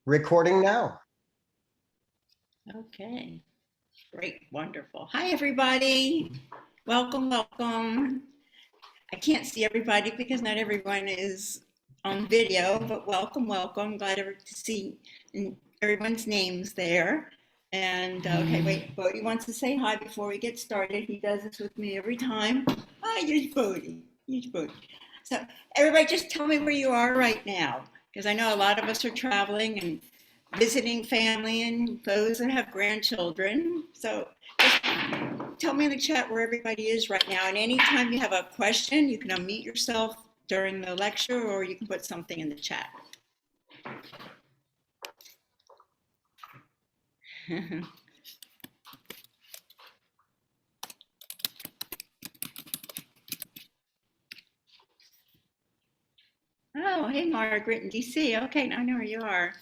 Recording now. Okay, great, wonderful. Hi, everybody. Welcome, welcome. I can't see everybody because not everyone is on video, but welcome, welcome. Glad to see everyone's names there. And okay, wait, Bodie wants to say hi before we get started. He does this with me every time. Hi, here's Bodie. Here's Bodie. So everybody just tell me where you are right now, because I know a lot of us are traveling and visiting family and those that have grandchildren. So just tell me in the chat where everybody is right now. And anytime you have a question, you can unmute yourself during the lecture or you can put something in the chat. Oh, hey, Margaret in DC. Okay, I know where you are.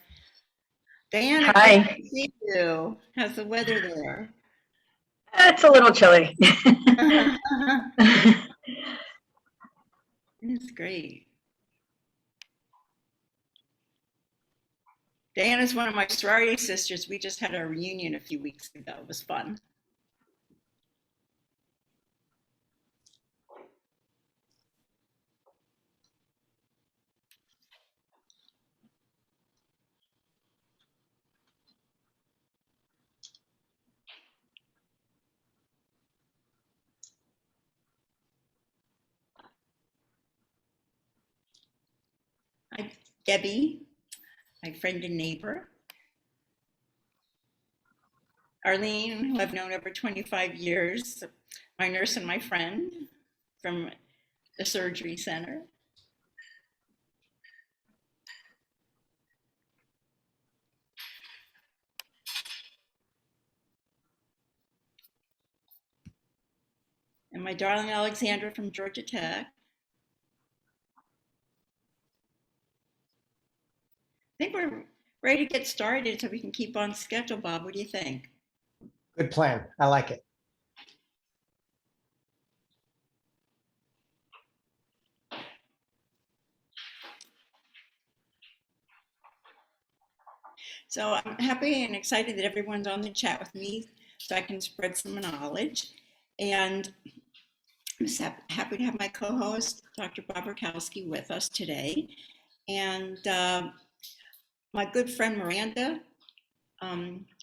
Diana, great Hi. to see you. How's the weather there? It's a little chilly. It's great. Diana's one of my sorority sisters. We just had a reunion a few weeks ago. It was fun. Hi, Debbie, my friend and neighbor. Arlene, who I've known over 25 years, my nurse and my friend from the surgery center. And my darling Alexandra from Georgia Tech. I think we're ready to get started so we can keep on schedule, Bob. What do you think? Good plan. I like it. So I'm happy and excited that everyone's on the chat with me so I can spread some knowledge. And I'm happy to have my co-host, Dr. Bob Rakowski, with us today. And my good friend Miranda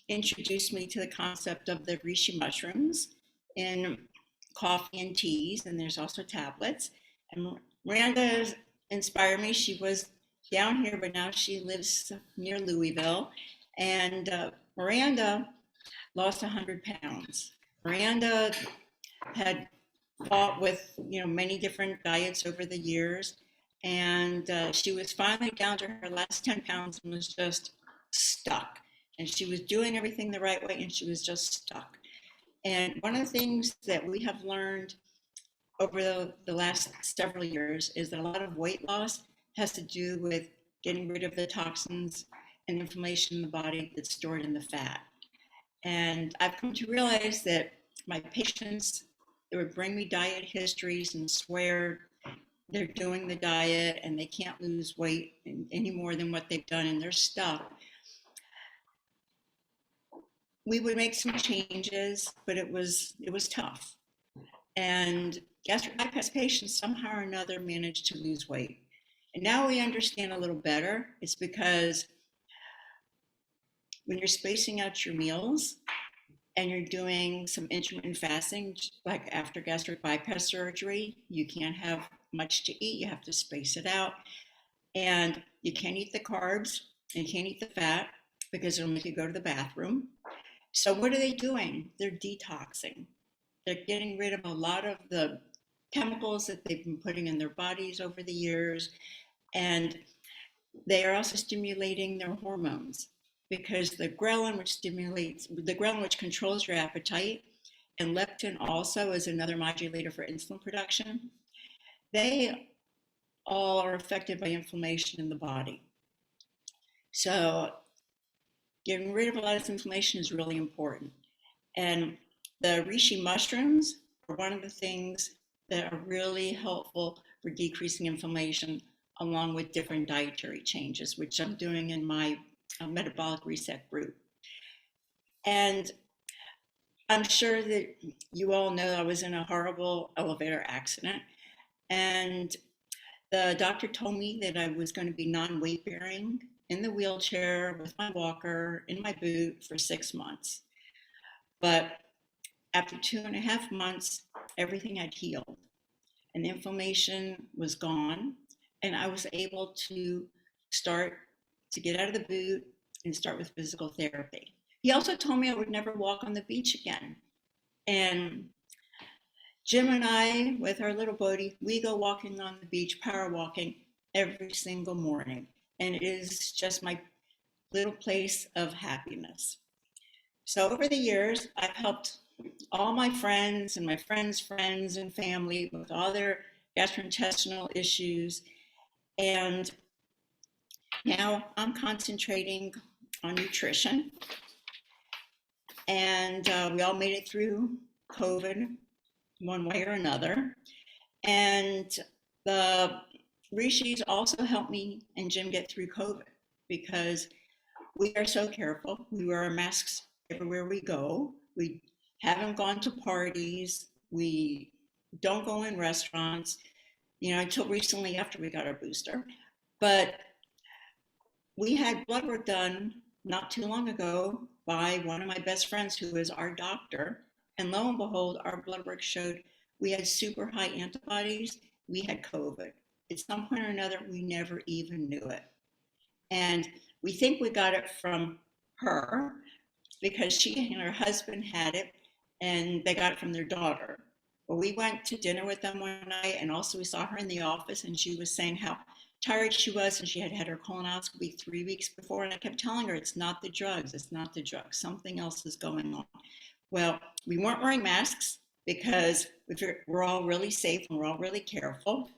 introduced me to the concept of the reishi mushrooms in coffee and teas, and there's also tablets. And Miranda inspired me. She was down here, but now she lives near Louisville. And Miranda lost 100 pounds. Miranda had fought with many different diets over the years, and she was finally down to her last 10 pounds and was just stuck. And she was doing everything the right way, and she was just stuck. And one of the things that we have learned over the last several years is that a lot of weight loss has to do with getting rid of the toxins and inflammation in the body that's stored in the fat. And I've come to realize that my patients, they would bring me diet histories and swear they're doing the diet and they can't lose weight any more than what they've done and they're stuck. We would make some changes, but it was tough. And gastric bypass patients somehow or another managed to lose weight. And now we understand a little better. It's because when you're spacing out your meals and you're doing some intermittent fasting, like after gastric bypass surgery, you can't have much to eat. You have to space it out. And you can't eat the carbs and you can't eat the fat because it'll make you go to the bathroom. So what are they doing? They're detoxing. They're getting rid of a lot of the chemicals that they've been putting in their bodies over the years. And they are also stimulating their hormones because the ghrelin, which controls your appetite, and leptin also is another modulator for insulin production. They all are affected by inflammation in the body. So getting rid of a lot of this inflammation is really important. And the reishi mushrooms are one of the things that are really helpful for decreasing inflammation, along with different dietary changes, which I'm doing in my metabolic reset group. And I'm sure that you all know I was in a horrible elevator accident, and the doctor told me that I was going to be non-weight bearing in the wheelchair with my walker in my boot for 6 months. But after 2.5 months, everything had healed and the inflammation was gone. And I was able to start to get out of the boot and start with physical therapy. He also told me I would never walk on the beach again. And Jim and I, with our little buddy, we go walking on the beach, power walking every single morning. And it is just my little place of happiness. So over the years, I've helped all my friends and my friends' friends and family with all their gastrointestinal issues. And now I'm concentrating on nutrition. And we all made it through COVID one way or another. And the Rishis also helped me and Jim get through COVID because we are so careful. We wear our masks everywhere we go. We haven't gone to parties. We don't go in restaurants, until recently after we got our booster. But we had blood work done not too long ago by one of my best friends who is our doctor. And lo and behold, our blood work showed we had super high antibodies. We had COVID. At some point or another, we never even knew it. And we think we got it from her because she and her husband had it and they got it from their daughter. But we went to dinner with them one night and also we saw her in the office and she was saying how tired she was and she had had her colonoscopy 3 weeks before. And I kept telling her, it's not the drugs, it's not the drugs. Something else is going on. Well, we weren't wearing masks because we're all really safe and we're all really careful.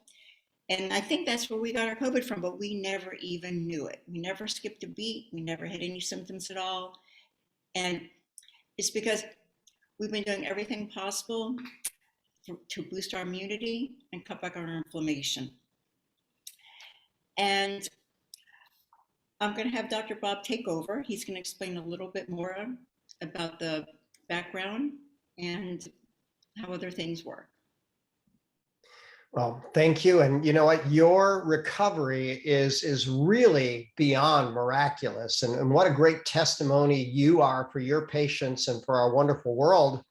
And I think that's where we got our COVID from, but we never even knew it. We never skipped a beat. We never had any symptoms at all. And it's because we've been doing everything possible to boost our immunity and cut back on our inflammation. And I'm going to have Dr. Bob take over. He's going to explain a little bit more about the background and how other things work. Well, thank you. And you know what? Your recovery is really beyond miraculous. And what a great testimony you are for your patients and for our wonderful world.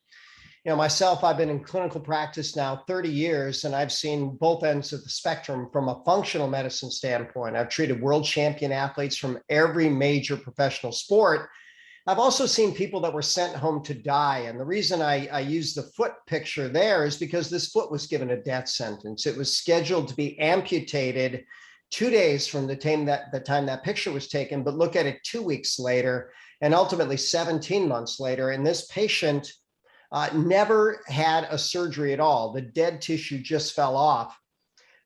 Myself, I've been in clinical practice now 30 years, and I've seen both ends of the spectrum from a functional medicine standpoint. I've treated world champion athletes from every major professional sport. I've also seen people that were sent home to die. And the reason I use the foot picture there is because this foot was given a death sentence. It was scheduled to be amputated 2 days from the time that picture was taken, but look at it 2 weeks later and ultimately 17 months later. And this patient never had a surgery at all. The dead tissue just fell off.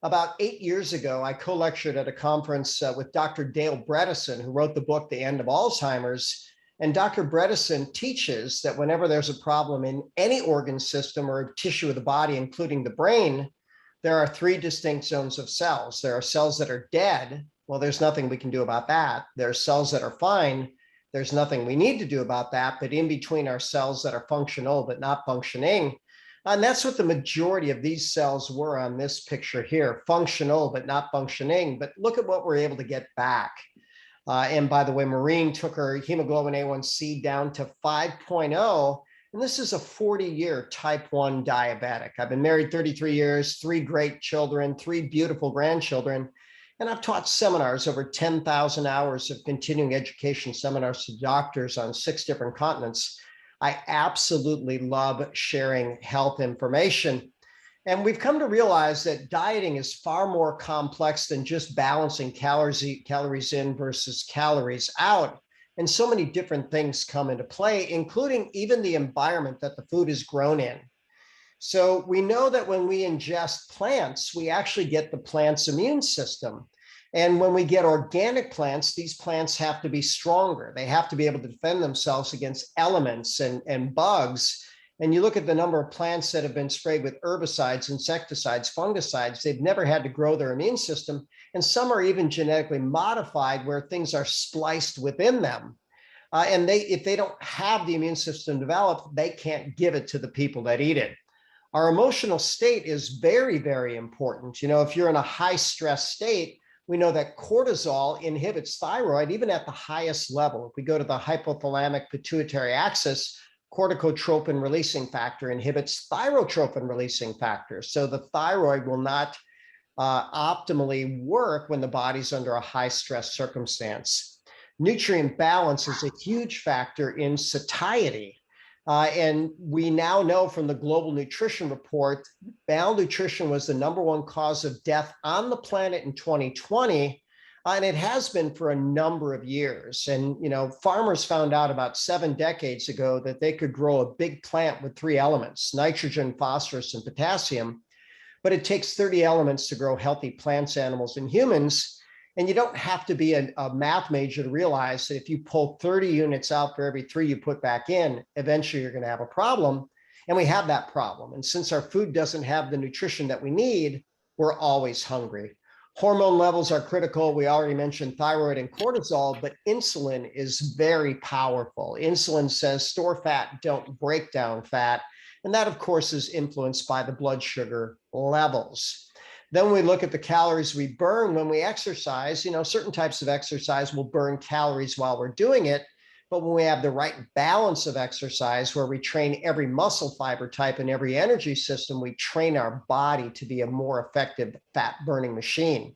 About 8 years ago, I co-lectured at a conference with Dr. Dale Bredesen, who wrote the book, The End of Alzheimer's. And Dr. Bredesen teaches that whenever there's a problem in any organ system or tissue of the body, including the brain, there are 3 distinct zones of cells. There are cells that are dead. Well, there's nothing we can do about that. There are cells that are fine. There's nothing we need to do about that. But in between are cells that are functional but not functioning. And that's what the majority of these cells were on this picture here, functional but not functioning. But look at what we're able to get back. And by the way, Maureen took her hemoglobin A1C down to 5.0. And this is a 40-year type 1 diabetic. I've been married 33 years, 3 great children, 3 beautiful grandchildren. And I've taught seminars, over 10,000 hours of continuing education seminars to doctors on 6 different continents. I absolutely love sharing health information. And we've come to realize that dieting is far more complex than just balancing calories in versus calories out. And so many different things come into play, including even the environment that the food is grown in. So we know that when we ingest plants, we actually get the plant's immune system. And when we get organic plants, these plants have to be stronger. They have to be able to defend themselves against elements and bugs. And you look at the number of plants that have been sprayed with herbicides, insecticides, fungicides, they've never had to grow their immune system. And some are even genetically modified where things are spliced within them. And if they don't have the immune system developed, they can't give it to the people that eat it. Our emotional state is very, very important. You know, if you're in a high stress state, we know that cortisol inhibits thyroid even at the highest level. If we go to the hypothalamic pituitary axis, corticotropin releasing factor inhibits thyrotropin releasing factor. So the thyroid will not optimally work when the body's under a high stress circumstance. Nutrient balance is a huge factor in satiety. And we now know from the Global Nutrition Report, malnutrition was the #1 cause of death on the planet in 2020. And it has been for a number of years. And, you know, farmers found out about 7 decades ago that they could grow a big plant with 3 elements, nitrogen, phosphorus, and potassium. But it takes 30 elements to grow healthy plants, animals, and humans. And you don't have to be a math major to realize that if you pull 30 units out for every 3 you put back in, eventually you're going to have a problem. And we have that problem. And since our food doesn't have the nutrition that we need, we're always hungry. Hormone levels are critical. We already mentioned thyroid and cortisol, but insulin is very powerful. Insulin says store fat, don't break down fat. And that, of course, is influenced by the blood sugar levels. Then we look at the calories we burn when we exercise. You know, certain types of exercise will burn calories while we're doing it. But when we have the right balance of exercise, where we train every muscle fiber type and every energy system, we train our body to be a more effective fat burning machine.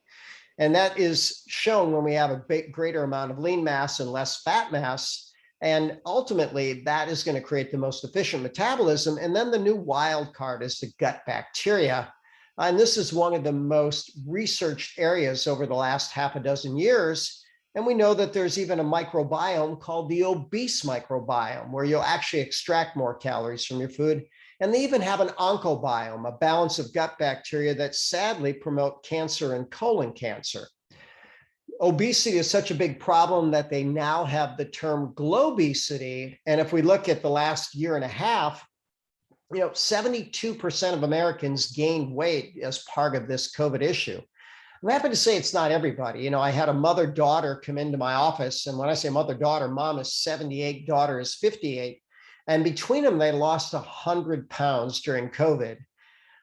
And that is shown when we have a greater amount of lean mass and less fat mass. And ultimately, that is going to create the most efficient metabolism. And then the new wild card is the gut bacteria. And this is one of the most researched areas over the last half a dozen years. And we know that there's even a microbiome called the obese microbiome, where you'll actually extract more calories from your food. And they even have an oncobiome, a balance of gut bacteria that sadly promote cancer and colon cancer. Obesity is such a big problem that they now have the term GLOBESITY. And if we look at the last year and a half, you know, 72% of Americans gained weight as part of this COVID issue. I'm happy to say it's not everybody. You know, I had a mother-daughter come into my office. And when I say mother-daughter, mom is 78, daughter is 58. And between them, they lost 100 pounds during COVID.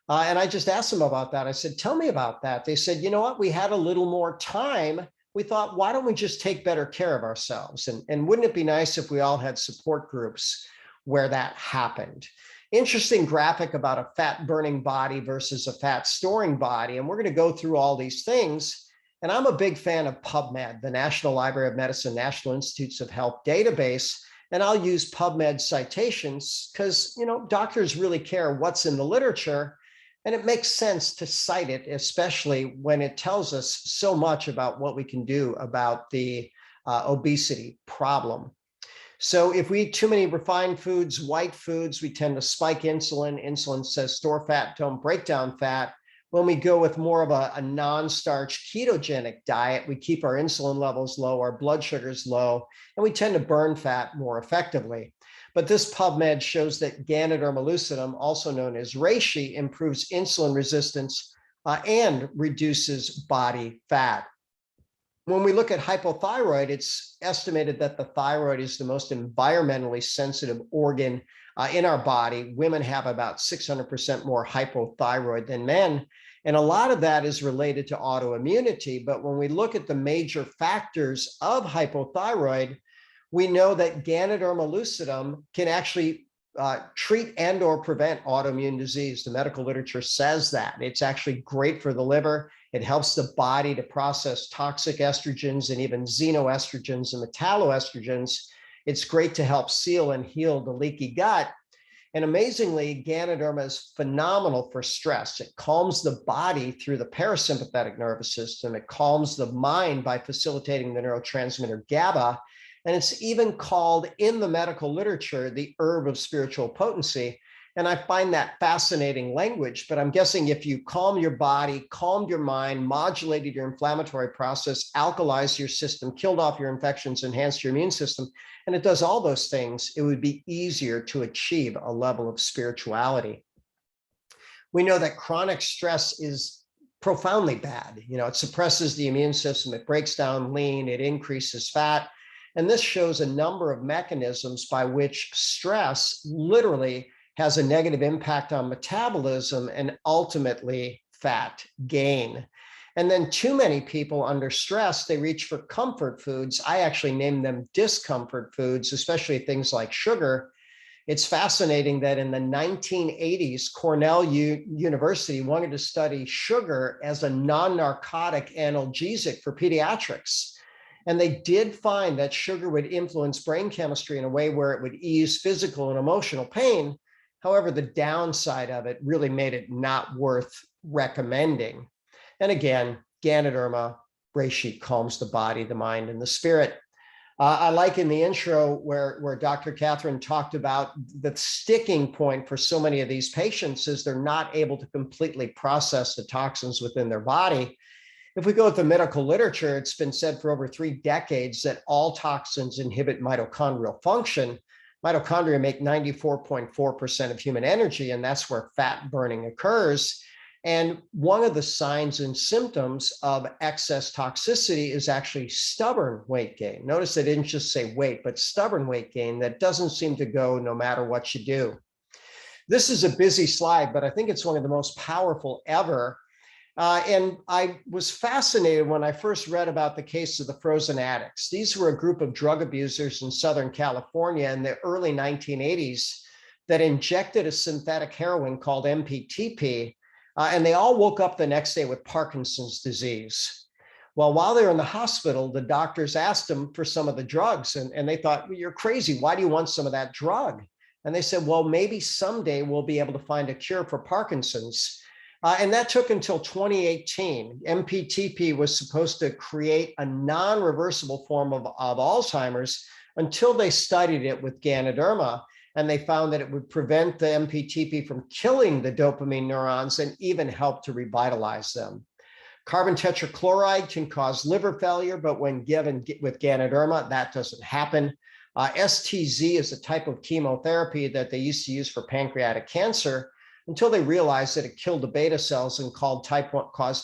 And I just asked them about that. I said, tell me about that. They said, you know what, we had a little more time. We thought, why don't we just take better care of ourselves? And wouldn't it be nice if we all had support groups where that happened? Interesting graphic about a fat burning body versus a fat storing body. And we're going to go through all these things. And I'm a big fan of PubMed, the National Library of Medicine, National Institutes of Health database. And I'll use PubMed citations because, you know, doctors really care what's in the literature. And it makes sense to cite it, especially when it tells us so much about what we can do about the obesity problem. So if we eat too many refined foods, white foods, we tend to spike insulin. Insulin says store fat, don't break down fat. When we go with more of a non-starch ketogenic diet, we keep our insulin levels low, our blood sugars low, and we tend to burn fat more effectively. But this PubMed shows that Ganoderma lucidum, also known as reishi, improves insulin resistance and reduces body fat. When we look at hypothyroid, it's estimated that the thyroid is the most environmentally sensitive organ in our body. Women have about 600% more hypothyroid than men. And a lot of that is related to autoimmunity. But when we look at the major factors of hypothyroid, we know that Ganoderma lucidum can actually treat and or prevent autoimmune disease. The medical literature says that. It's actually great for the liver. It helps the body to process toxic estrogens and even xenoestrogens and metalloestrogens. It's great to help seal and heal the leaky gut. And amazingly, Ganoderma is phenomenal for stress. It calms the body through the parasympathetic nervous system. It calms the mind by facilitating the neurotransmitter GABA. And it's even called in the medical literature the herb of spiritual potency. And I find that fascinating language, but I'm guessing if you calm your body, calmed your mind, modulated your inflammatory process, alkalized your system, killed off your infections, enhanced your immune system, and it does all those things, it would be easier to achieve a level of spirituality. We know that chronic stress is profoundly bad. It suppresses the immune system, it breaks down lean, it increases fat. And this shows a number of mechanisms by which stress literally has a negative impact on metabolism and ultimately fat gain. And then too many people under stress, they reach for comfort foods. I actually name them discomfort foods, especially things like sugar. It's fascinating that in the 1980s, Cornell University wanted to study sugar as a non-narcotic analgesic for pediatrics. And they did find that sugar would influence brain chemistry in a way where it would ease physical and emotional pain. However, the downside of it really made it not worth recommending. And again, Ganoderma, reishi calms the body, the mind, and the spirit. I like in the intro where Dr. Catherine talked about the sticking point for so many of these patients is they're not able to completely process the toxins within their body. If we go with the medical literature, it's been said for over 3 decades that all toxins inhibit mitochondrial function. Mitochondria make 94.4% of human energy, and that's where fat burning occurs. And one of the signs and symptoms of excess toxicity is actually stubborn weight gain. Notice they didn't just say weight, but stubborn weight gain that doesn't seem to go no matter what you do. This is a busy slide, but I think it's one of the most powerful ever. And I was fascinated when I first read about the case of the frozen addicts. These were a group of drug abusers in Southern California in the early 1980s that injected a synthetic heroin called MPTP, and they all woke up the next day with Parkinson's disease. Well, while they were in the hospital, the doctors asked them for some of the drugs, and they thought, well, you're crazy. Why do you want some of that drug? And they said, well, maybe someday we'll be able to find a cure for Parkinson's. And that took until 2018. MPTP was supposed to create a non-reversible form of Alzheimer's until they studied it with Ganoderma. And they found that it would prevent the MPTP from killing the dopamine neurons and even help to revitalize them. Carbon tetrachloride can cause liver failure, but when given with Ganoderma, that doesn't happen. STZ is a type of chemotherapy that they used to use for pancreatic cancer, until they realized that it killed the beta cells and caused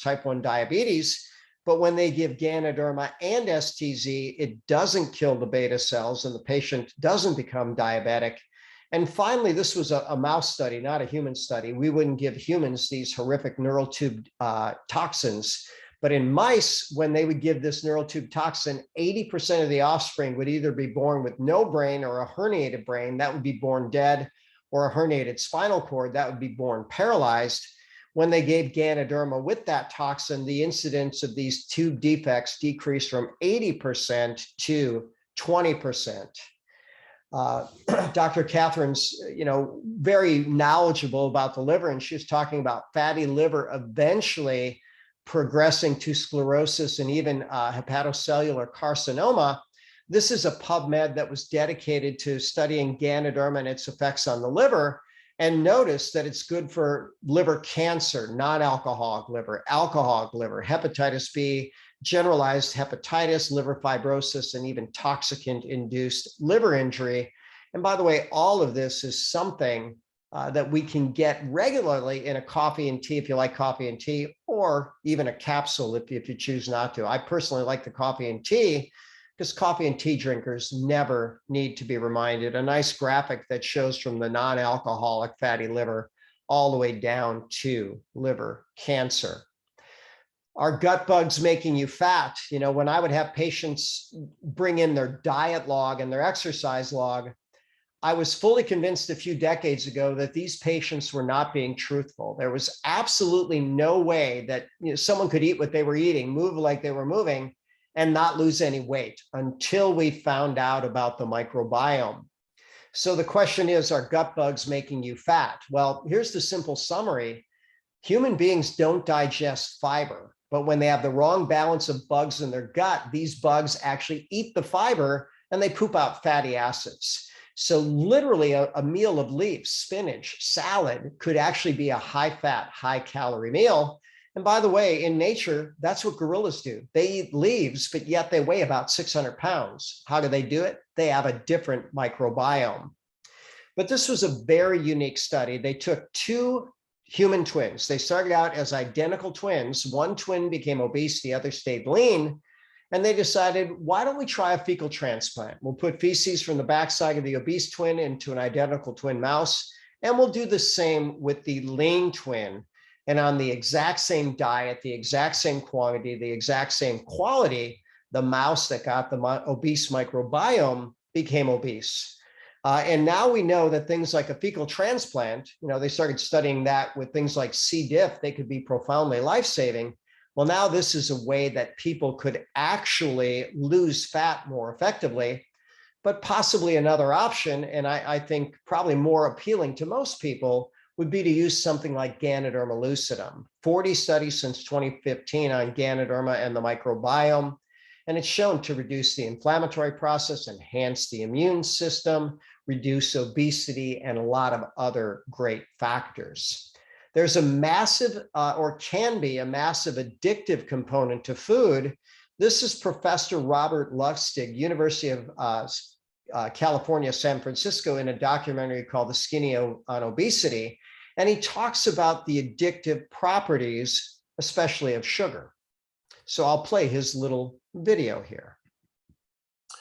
type 1 diabetes. But when they give Ganoderma and STZ, it doesn't kill the beta cells and the patient doesn't become diabetic. And finally, this was a mouse study, not a human study. We wouldn't give humans these horrific neural tube toxins. But in mice, when they would give this neural tube toxin, 80% of the offspring would either be born with no brain or a herniated brain, that would be born dead, or a herniated spinal cord, that would be born paralyzed. When they gave Ganoderma with that toxin, the incidence of these tube defects decreased from 80% to 20%. Dr. Catherine's, very knowledgeable about the liver, and she was talking about fatty liver eventually progressing to sclerosis and even hepatocellular carcinoma. This is a PubMed that was dedicated to studying Ganoderma and its effects on the liver. And notice that it's good for liver cancer, non-alcoholic liver, alcoholic liver, hepatitis B, generalized hepatitis, liver fibrosis, and even toxicant-induced liver injury. And by the way, all of this is something that we can get regularly in a coffee and tea if you like coffee and tea, or even a capsule if you choose not to. I personally like the coffee and tea, because coffee and tea drinkers never need to be reminded. A nice graphic that shows from the non-alcoholic fatty liver all the way down to liver cancer. Are gut bugs making you fat? When I would have patients bring in their diet log and their exercise log, I was fully convinced a few decades ago that these patients were not being truthful. There was absolutely no way that someone could eat what they were eating, move like they were moving, and not lose any weight until we found out about the microbiome. So the question is, are gut bugs making you fat? Well, here's the simple summary. Human beings don't digest fiber, but when they have the wrong balance of bugs in their gut, these bugs actually eat the fiber and they poop out fatty acids. So literally a meal of leaves, spinach, salad could actually be a high fat, high calorie meal. And by the way, in nature, that's what gorillas do. They eat leaves, but yet they weigh about 600 pounds. How do they do it? They have a different microbiome. But this was a very unique study. They took two human twins. They started out as identical twins. One twin became obese, the other stayed lean. And they decided, why don't we try a fecal transplant? We'll put feces from the backside of the obese twin into an identical twin mouse, and we'll do the same with the lean twin. And on the exact same diet, the exact same quantity, the exact same quality, the mouse that got the obese microbiome became obese. And now we know that things like a fecal transplant, they started studying that with things like C. diff, they could be profoundly life-saving. Well, now this is a way that people could actually lose fat more effectively, but possibly another option, and I think probably more appealing to most people, would be to use something like Ganoderma lucidum. 40 studies since 2015 on Ganoderma and the microbiome, and it's shown to reduce the inflammatory process, enhance the immune system, reduce obesity, and a lot of other great factors. There's a massive, or can be a massive addictive component to food. This is Professor Robert Lustig, University of California, San Francisco, in a documentary called The Skinny on Obesity. And he talks about the addictive properties, especially of sugar. So I'll play his little video here.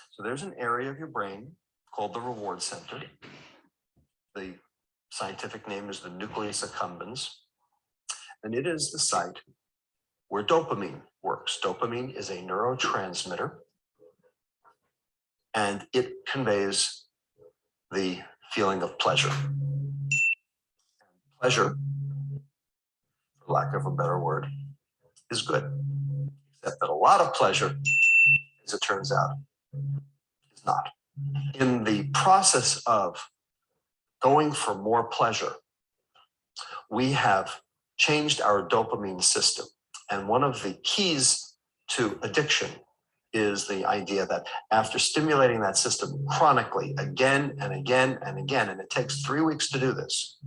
So there's an area of your brain called the reward center. The scientific name is the nucleus accumbens, and it is the site where dopamine works. Dopamine is a neurotransmitter, and it conveys the feeling of pleasure. Pleasure, for lack of a better word, is good, except that a lot of pleasure, as it turns out, is not. In the process of going for more pleasure, we have changed our dopamine system. And one of the keys to addiction is the idea that after stimulating that system chronically again and again and again, and it takes 3 weeks to do this,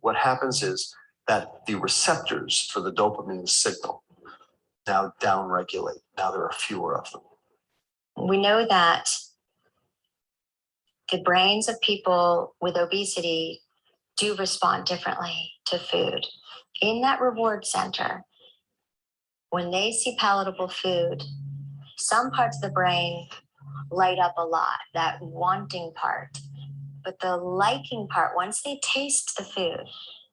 what happens is that the receptors for the dopamine signal now downregulate. Now there are fewer of them. We know that the brains of people with obesity do respond differently to food. In that reward center, when they see palatable food, some parts of the brain light up a lot, that wanting part. But the liking part, once they taste the food,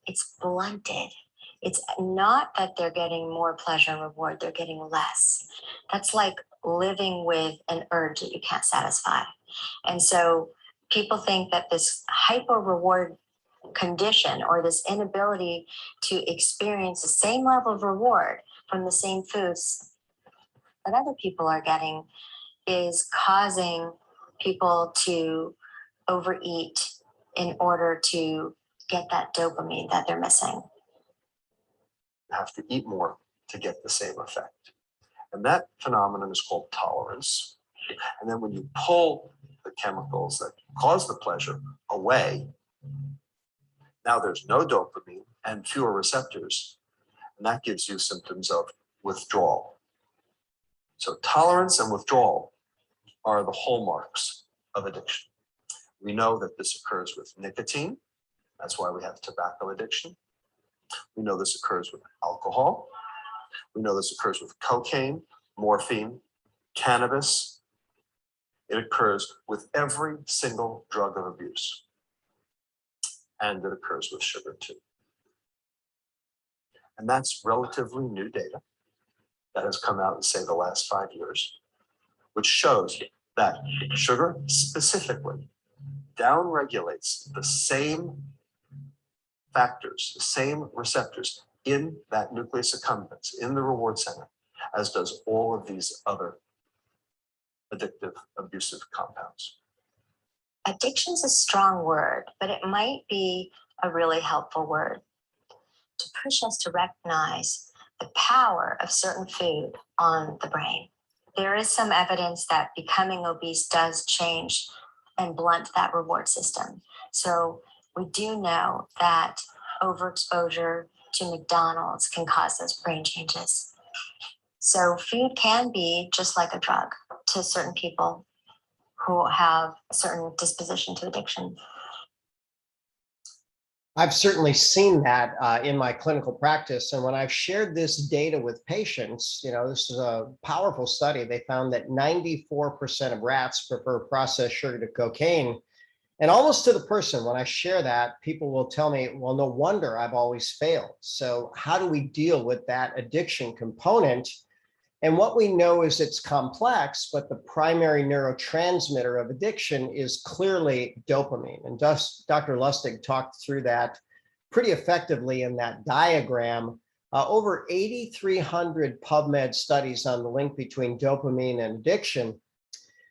it's blunted. It's not that they're getting more pleasure and reward, they're getting less. That's like living with an urge that you can't satisfy. And so people think that this hyper reward condition, or this inability to experience the same level of reward from the same foods that other people are getting, is causing people to overeat in order to get that dopamine that they're missing. You have to eat more to get the same effect. And that phenomenon is called tolerance. And then when you pull the chemicals that cause the pleasure away, now there's no dopamine and fewer receptors, and that gives you symptoms of withdrawal. So tolerance and withdrawal are the hallmarks of addiction. We know that this occurs with nicotine. That's why we have tobacco addiction. We know this occurs with alcohol. We know this occurs with cocaine, morphine, cannabis. It occurs with every single drug of abuse. And it occurs with sugar too. And that's relatively new data that has come out in, say, the last 5 years, which shows that sugar specifically downregulates the same factors, the same receptors in that nucleus accumbens, in the reward center, as does all of these other addictive, abusive compounds. Addiction's a strong word, but it might be a really helpful word to push us to recognize the power of certain food on the brain. There is some evidence that becoming obese does change and blunt that reward system. So we do know that overexposure to McDonald's can cause those brain changes. So food can be just like a drug to certain people who have a certain disposition to addiction. I've certainly seen that in my clinical practice. And when I've shared this data with patients, this is a powerful study. They found that 94% of rats prefer processed sugar to cocaine. And almost to the person, when I share that, people will tell me, well, no wonder I've always failed. So how do we deal with that addiction component? And what we know is it's complex, but the primary neurotransmitter of addiction is clearly dopamine. And Dr. Lustig talked through that pretty effectively in that diagram. Over 8,300 PubMed studies on the link between dopamine and addiction.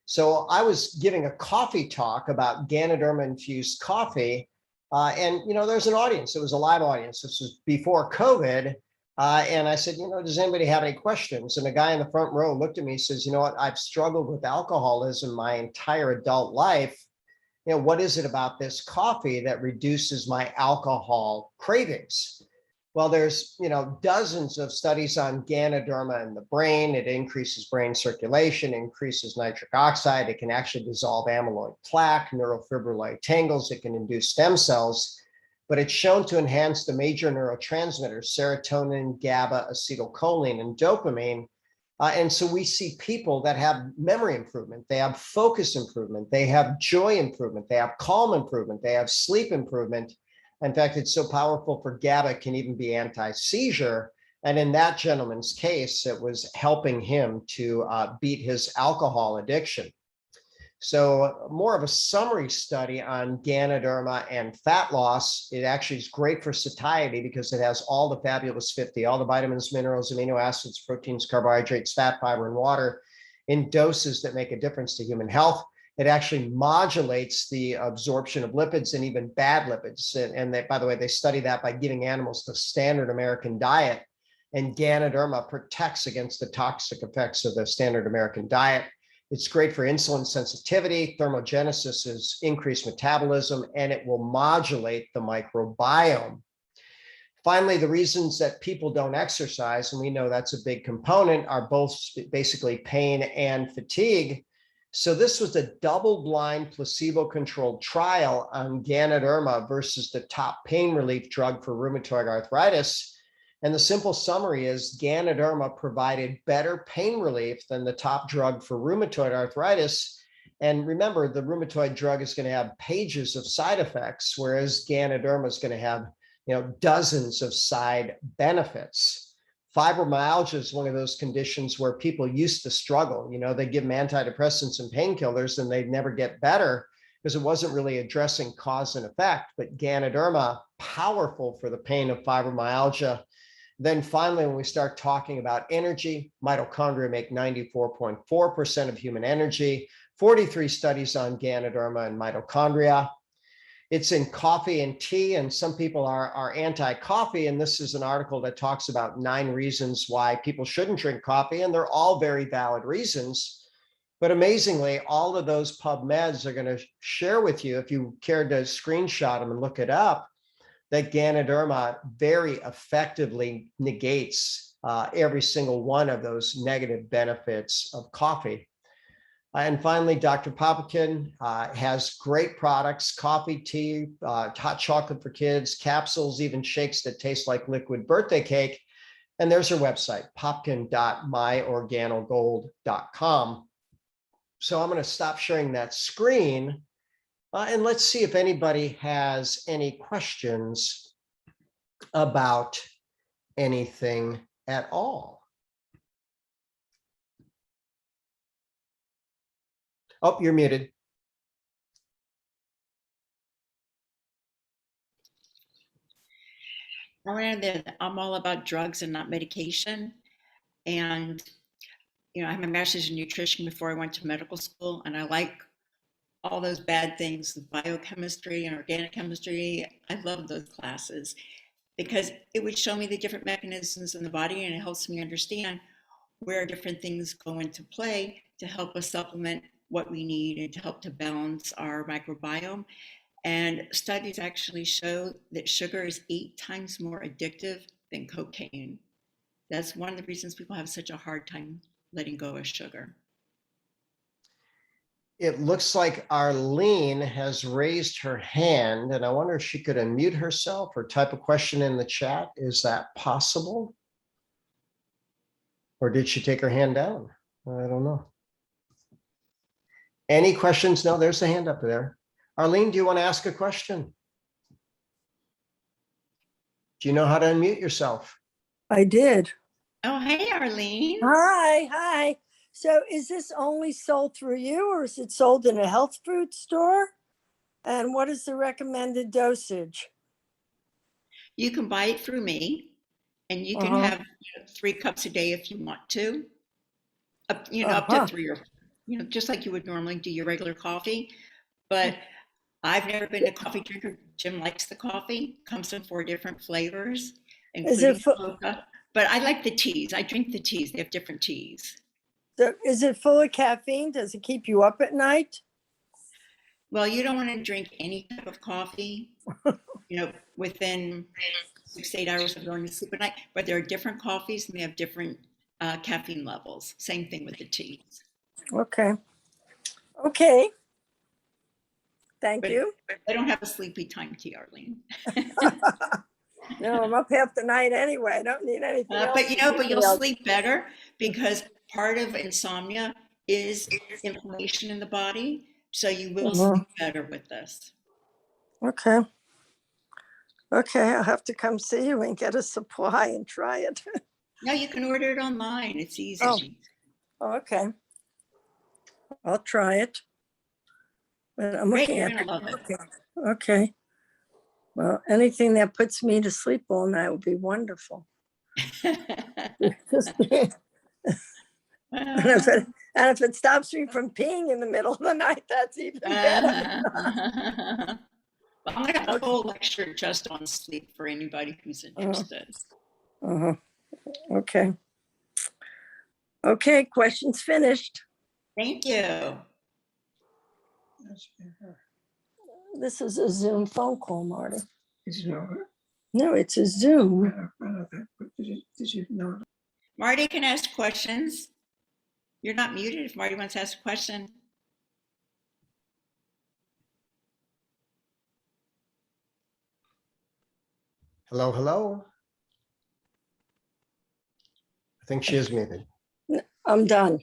So I was giving a coffee talk about Ganoderma infused coffee. And there's an audience. It was a live audience. This was before COVID. And I said, does anybody have any questions? And a guy in the front row looked at me and says, you know what, I've struggled with alcoholism my entire adult life. What is it about this coffee that reduces my alcohol cravings? Well, there's, dozens of studies on Ganoderma in the brain. It increases brain circulation, increases nitric oxide. It can actually dissolve amyloid plaque, neurofibrillary tangles. It can induce stem cells. But it's shown to enhance the major neurotransmitters, serotonin, GABA, acetylcholine, and dopamine. And so we see people that have memory improvement, they have focus improvement, they have joy improvement, they have calm improvement, they have sleep improvement. In fact, it's so powerful for GABA, it can even be anti-seizure. And in that gentleman's case, it was helping him to beat his alcohol addiction. So more of a summary study on Ganoderma and fat loss. It actually is great for satiety because it has all the fabulous 50, all the vitamins, minerals, amino acids, proteins, carbohydrates, fat, fiber, and water in doses that make a difference to human health. It actually modulates the absorption of lipids and even bad lipids. And they, by the way, they study that by giving animals the standard American diet. And Ganoderma protects against the toxic effects of the standard American diet. It's great for insulin sensitivity. Thermogenesis is increased metabolism, and it will modulate the microbiome. Finally, the reasons that people don't exercise, and we know that's a big component, are both basically pain and fatigue. So this was a double-blind, placebo-controlled trial on Ganoderma versus the top pain relief drug for rheumatoid arthritis. And the simple summary is Ganoderma provided better pain relief than the top drug for rheumatoid arthritis. And remember, the rheumatoid drug is going to have pages of side effects, whereas Ganoderma is going to have, dozens of side benefits. Fibromyalgia is one of those conditions where people used to struggle. They give them antidepressants and painkillers and they'd never get better because it wasn't really addressing cause and effect. But Ganoderma, powerful for the pain of fibromyalgia. Then finally, when we start talking about energy, mitochondria make 94.4% of human energy, 43 studies on Ganoderma and mitochondria. It's in coffee and tea, and some people are anti-coffee, and this is an article that talks about 9 reasons why people shouldn't drink coffee, and they're all very valid reasons. But amazingly, all of those PubMeds are going to share with you, if you care to screenshot them and look it up, that Ganoderma very effectively negates every single one of those negative benefits of coffee. And finally, Dr. Popkin has great products, coffee, tea, hot chocolate for kids, capsules, even shakes that taste like liquid birthday cake. And there's her website, popkin.myorganogold.com. So I'm going to stop sharing that screen. And let's see if anybody has any questions about anything at all. Oh, you're muted. I'm all about drugs and not medication. And, I have my master's in nutrition before I went to medical school, and I like all those bad things, the biochemistry and organic chemistry. I love those classes because it would show me the different mechanisms in the body, and it helps me understand where different things go into play to help us supplement what we need and to help to balance our microbiome. And studies actually show that sugar is 8 times more addictive than cocaine. That's one of the reasons people have such a hard time letting go of sugar. It looks like Arlene has raised her hand, and I wonder if she could unmute herself or type a question in the chat. Is that possible? Or did she take her hand down? I don't know. Any questions? No, there's the hand up there. Arlene, do you want to ask a question? Do you know how to unmute yourself? I did. Oh, hey, Arlene. Hi. So is this only sold through you, or is it sold in a health food store? And what is the recommended dosage? You can buy it through me, and you can have 3 cups a day if you want to. Up to 3 or, just like you would normally do your regular coffee. But I've never been a coffee drinker. Jim likes the coffee. Comes in 4 different flavors, including mocha. But I like the teas. I drink the teas. They have different teas. So is it full of caffeine? Does it keep you up at night? Well, you don't want to drink any type of coffee, within 6 to 8 hours of going to sleep at night. But there are different coffees and they have different caffeine levels. Same thing with the teas. Okay. Thank you. I don't have a sleepy time tea, Arlene. No, I'm up half the night anyway. I don't need anything else. But you'll sleep better because part of insomnia is inflammation in the body. So you will sleep better with this. Okay, I'll have to come see you and get a supply and try it. No, you can order it online. It's easy. Oh, okay. I'll try it. But I'm Great, looking you're at gonna love it. Okay. Well, anything that puts me to sleep all night would be wonderful. And if it stops me from peeing in the middle of the night, that's even better. I'm going to have a whole lecture just on sleep for anybody who's interested. Okay, questions finished. Thank you. This is a Zoom phone call, Marty. No, it's a Zoom. Marty can ask questions. You're not muted if Marty wants to ask a question. Hello. I think she is muted. I'm done.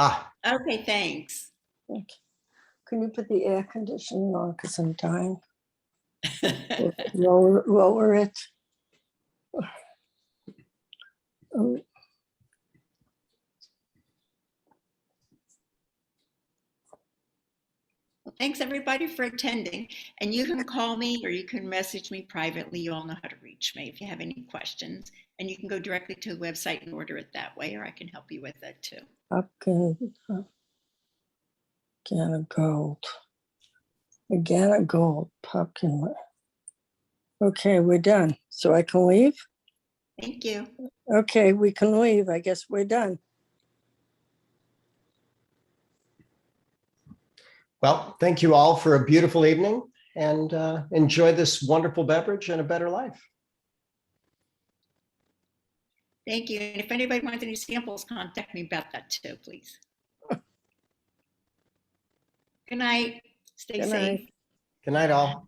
Okay, thanks. Okay. Can you put the air conditioning on because I'm dying? Lower it. Well, thanks everybody for attending. And you can call me or you can message me privately. You all know how to reach me if you have any questions. And you can go directly to the website and order it that way, or I can help you with that too. Popkin, Ganoderma, Popkin. Okay, we're done. So I can leave? Thank you. Okay, we can leave. I guess we're done. Well, thank you all for a beautiful evening, and enjoy this wonderful beverage and a better life. Thank you. And if anybody wants any samples, contact me about that too, please. Good night. Stay safe. Good night, all.